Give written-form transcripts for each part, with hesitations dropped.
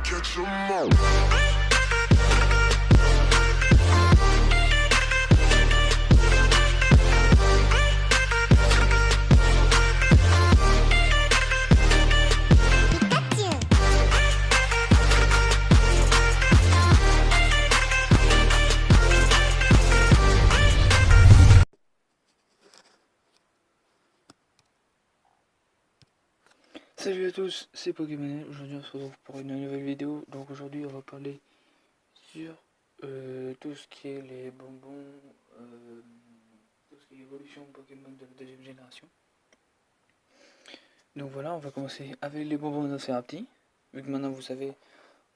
catch 'em all. Salut à tous, c'est Pokémon. Aujourd'hui on se retrouve pour une nouvelle vidéo. Donc aujourd'hui on va parler sur tout ce qui est les bonbons, tout ce qui est évolution Pokémon de la deuxième génération. Donc voilà, on va commencer avec les bonbons Nosferapti. Vu que maintenant vous savez,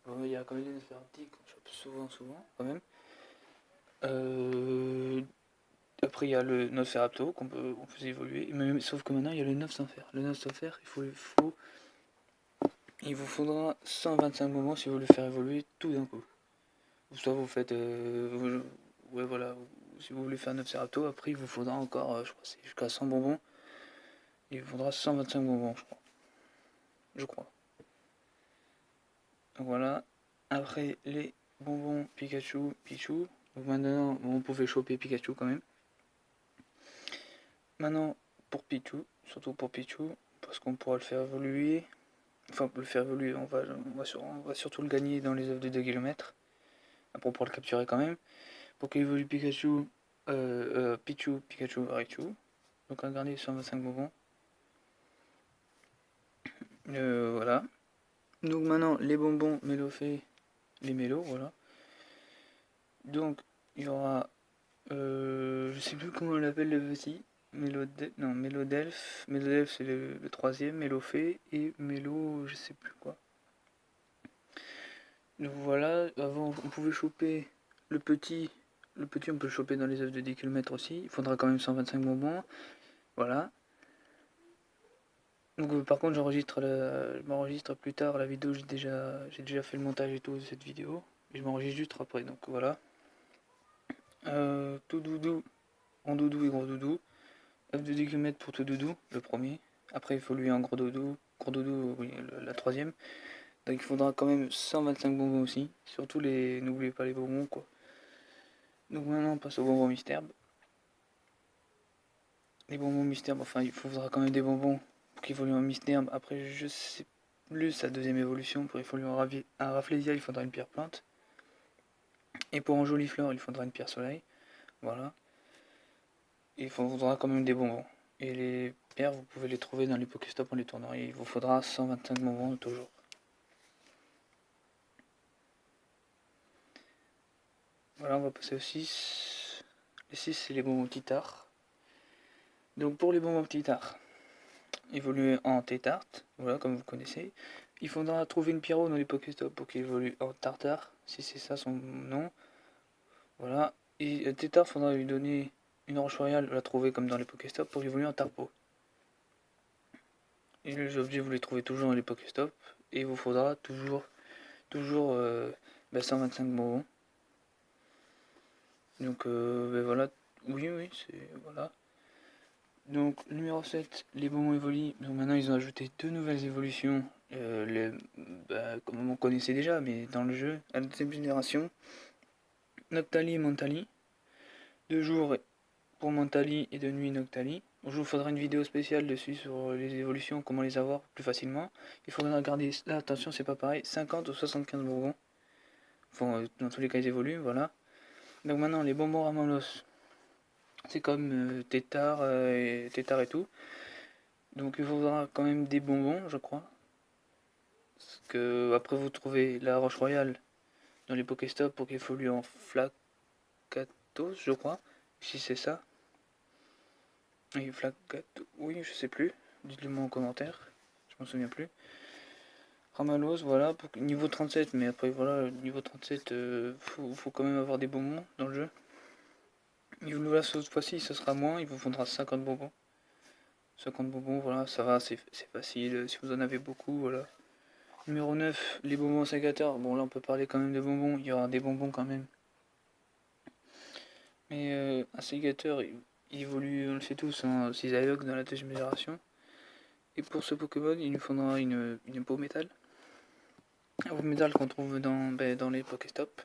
il y a quand même des Nosferapti qu'on chope souvent quand même. Après il y a le Nosferapto qu'on peut évoluer, mais, sauf que maintenant il y a le 9 sans fer. Le 9 sans fer, il vous faudra 125 moments si vous voulez le faire évoluer tout d'un coup. Ou soit vous faites... ouais voilà, si vous voulez faire 9 Cerapto, après il vous faudra encore, je crois c'est jusqu'à 100 bonbons. Il vous faudra 125 bonbons je crois. Je crois. Donc voilà. Après les bonbons Pikachu, Pichu. Donc maintenant on pouvait choper Pikachu quand même. Maintenant pour Pichu, surtout pour Pichu, parce qu'on pourra le faire évoluer. Enfin, on peut le faire évoluer, on va surtout le gagner dans les œuvres de 2 km. Après, on pourra le capturer quand même. Pour qu'il évolue Pikachu, Pichu, Pikachu, Raichu. Donc, on va garder 125 bonbons. Voilà. Donc, maintenant, les bonbons Mélofée, les mélos, voilà. Donc, il y aura. Je sais plus comment on l'appelle le petit. Mélodelph. Mélodelph, c'est le troisième. Mélofée et Mélo, je sais plus quoi. Donc voilà, avant on pouvait choper le petit. Le petit on peut le choper dans les œufs de 10 km aussi. Il faudra quand même 125 bonbons. Voilà. Donc par contre je m'enregistre plus tard la vidéo, j'ai déjà fait le montage et tout de cette vidéo. Et je m'enregistre juste après, donc voilà. Tout doudou, en doudou et gros doudou. œuf de 10 km pour tout doudou, le premier. Après il faut lui en gros doudou, oui, la troisième. Donc il faudra quand même 125 bonbons aussi. Surtout n'oubliez pas les bonbons quoi. Donc maintenant on passe aux bonbons mystères. Les bonbons mystères, enfin il faudra quand même des bonbons pour qu'il évolue en mystère. Après je sais plus sa deuxième évolution. Pour évoluer en Rafflesia il faudra une pierre plante. Et pour en Jolifleur il faudra une pierre soleil. Voilà. Et il faudra quand même des bonbons. Et les pierres vous pouvez les trouver dans les Pokéstop en les tournant. Et il vous faudra 125 bonbons toujours. Voilà, on va passer au 6. Les 6 c'est les bonbons Titart. Donc pour les bonbons Titart, évoluer en Tétart, voilà comme vous connaissez. Il faudra trouver une Pyro dans les Pokéstop pour qu'il évolue en Tartare, si c'est ça son nom. Voilà. Et Tétart, il faudra lui donner une roche royale, la trouver comme dans les Pokéstop pour évoluer en Tarpo. Et les objets vous les trouvez toujours dans les Pokéstop. Et il vous faudra toujours 125 bonbons. Donc voilà. Oui, c'est voilà. Donc numéro 7, les bonbons évoluent. Donc maintenant ils ont ajouté 2 nouvelles évolutions. Comme on connaissait déjà, mais dans le jeu, à la deuxième génération. Noctali et Mentali. 2 jours pour Mentali et de nuit Noctali. Je vous faudra une vidéo spéciale dessus sur les évolutions, comment les avoir plus facilement. Il faudra regarder, là attention c'est pas pareil, 50 ou 75 bonbons. Enfin, dans tous les cas ils évoluent, voilà. Donc maintenant les bonbons Ramalos. C'est comme Tétard et tout. Donc il faudra quand même des bonbons, je crois. Parce que après vous trouvez la roche royale dans les Pokéstop pour qu'il évolue en Flakatos, je crois. Si c'est ça. Oui, Flakatos, oui, je sais plus. Dites-le moi en commentaire. Je m'en souviens plus. Ramalos, voilà, pour niveau 37, mais après voilà, niveau 37, faut quand même avoir des bonbons dans le jeu. Là, cette fois-ci, ce sera moins, il vous faudra 50 bonbons. 50 bonbons, voilà, ça va, c'est facile, si vous en avez beaucoup, voilà. Numéro 9, les bonbons ségateurs. Bon, là, on peut parler quand même de bonbons, il y aura des bonbons quand même. Mais un ségateur, il évolue, on le sait tous, en Cisaillog dans la deuxième génération. Et pour ce Pokémon, il nous faudra une peau métal. Au métal qu'on trouve dans les Pokéstop.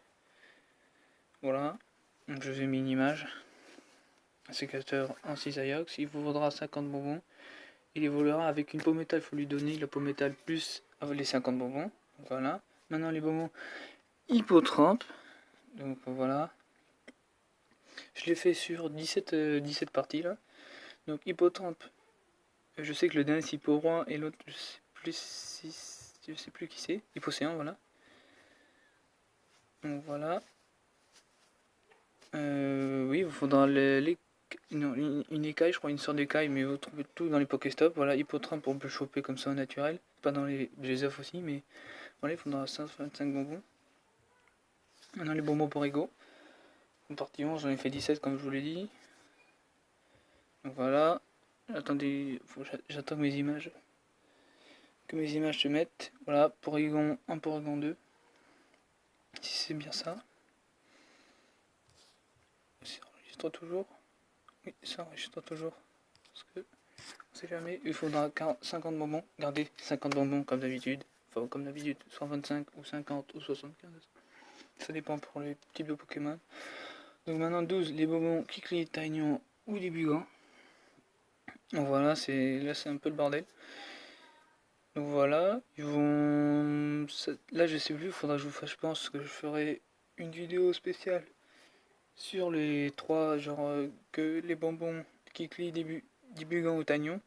Voilà, donc je vous ai mis une image. Un sécateur en cisailleux, il vous vaudra 50 bonbons. Il évoluera avec une peau métal, il faut lui donner la peau métal plus les 50 bonbons. Voilà, maintenant les bonbons Hippotrampe. Donc voilà, je l'ai fait sur 17 parties là. Donc Hippotrampe, je sais que le dernier c'est Hipporoi et l'autre je sais plus qui c'est, Hippocéan, voilà. Donc voilà. Oui, il vous faudra une écaille, je crois, une sorte d'écaille, mais vous trouvez tout dans les Pokéstop. Voilà, Hippotrampe, on peut le choper comme ça au naturel. Pas dans les œufs aussi, mais voilà, il faudra 125 bonbons. Maintenant les bonbons Porigo. En partie 11, j'en ai fait 17 comme je vous l'ai dit. Donc voilà. Attendez, j'attends que mes images se mettent. Voilà, Porygon 1, Porygon 2. Si c'est bien ça. Ça enregistre toujours. Oui, ça enregistre toujours. Parce que on sait jamais. Il faudra 50 bonbons. Gardez 50 bonbons comme d'habitude. Enfin, comme d'habitude, soit 25 ou 50 ou 75. Ça dépend pour les types de Pokémon. Donc maintenant 12, les bonbons Kikli, Taignon ou les Bugans. Donc voilà, là c'est un peu le bordel. Donc voilà, ils vont... Là je sais plus, il faudra que je vous fasse, je pense que je ferai une vidéo spéciale sur les trois, genre que les bonbons Kikli, Bugans ou Taignon.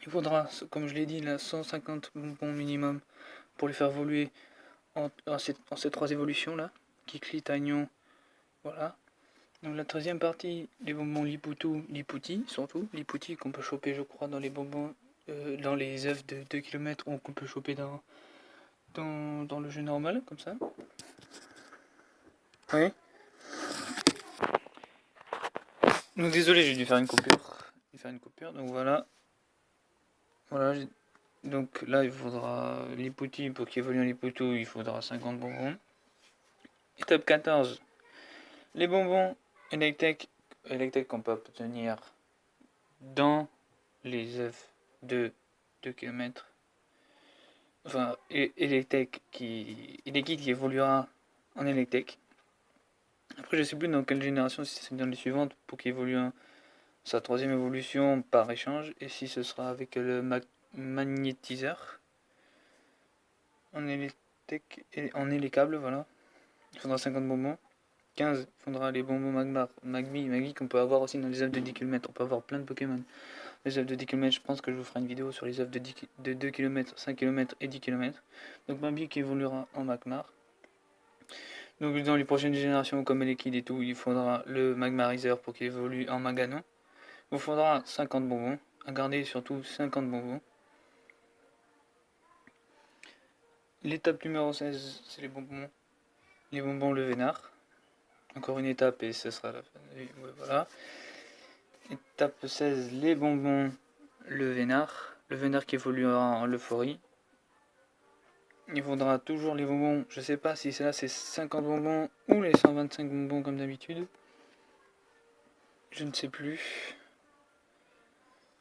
Il faudra, comme je l'ai dit, là, 150 bonbons minimum pour les faire évoluer en ces trois évolutions là. Kikli, Taignon, voilà. Donc la 13e partie, les bonbons Lipoutou, Lipouti, surtout. Lipouti qu'on peut choper, je crois, dans les bonbons, dans les œufs de 2 km ou qu'on peut choper dans le jeu normal, comme ça. Oui. Donc désolé, j'ai dû faire une coupure. Donc voilà. Voilà. Donc là, il faudra Lipouti, pour qu'il évolue en Lipoutou, il faudra 50 bonbons. Étape 14. Les bonbons Electek qu'on peut obtenir dans les œufs de 2 km. Enfin, Electek qui évoluera en Electek. Après, je sais plus dans quelle génération, si c'est dans les suivantes, pour qu'il évolue sa troisième évolution par échange, et si ce sera avec le magnétiseur en Electek et en Elecable, voilà. Il faudra 50 bonbons. 15, il faudra les bonbons Magmi qu'on peut avoir aussi dans les œufs de 10 km. On peut avoir plein de Pokémon. Les œufs de 10 km, je pense que je vous ferai une vidéo sur les œufs de 2 km, 5 km et 10 km. Donc Magmi qui évoluera en Magmar. Donc dans les prochaines générations comme Elekid et tout, il faudra le Magmarizer pour qu'il évolue en Maganon. Il vous faudra 50 bonbons. À garder surtout 50 bonbons. L'étape numéro 16, c'est les bonbons le Vénard. Encore une étape et ce sera la fin. Ouais, voilà. Étape 16, les bonbons le Vénard. Le Vénard qui évoluera en l'euphorie. Il faudra toujours les bonbons, je sais pas si c'est là c'est 50 bonbons ou les 125 bonbons comme d'habitude. Je ne sais plus.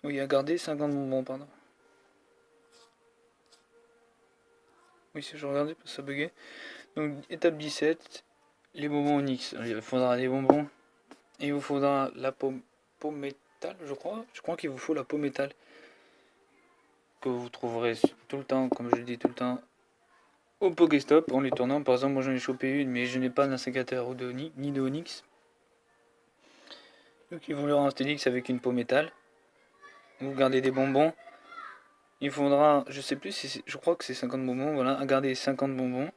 Oui, à garder 50 bonbons, pardon. Oui, si je regardais, parce que ça buguait. Donc, étape 17, les bonbons Onyx. Il faudra des bonbons. Et il vous faudra la peau métal, je crois. Je crois qu'il vous faut la peau métal. Que vous trouverez tout le temps, comme je le dis tout le temps, au Pokéstop en les tournant. Par exemple, moi j'en ai chopé une, mais je n'ai pas d'insécateur ni de Onyx. Donc il vous l'aura un Stélix avec une peau métal. Vous gardez des bonbons. Il faudra, je sais plus si je crois que c'est 50 bonbons, voilà, à garder 50 bonbons.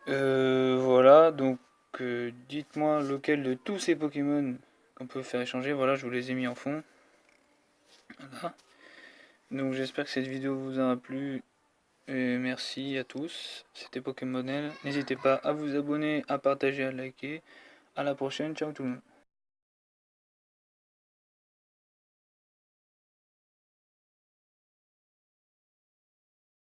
Voilà, donc dites-moi lequel de tous ces Pokémon qu'on peut faire échanger. Voilà, je vous les ai mis en fond. Voilà. Donc j'espère que cette vidéo vous aura plu. Et merci à tous. C'était Pokémonel. N'hésitez pas à vous abonner, à partager, à liker. À la prochaine. Ciao tout le monde.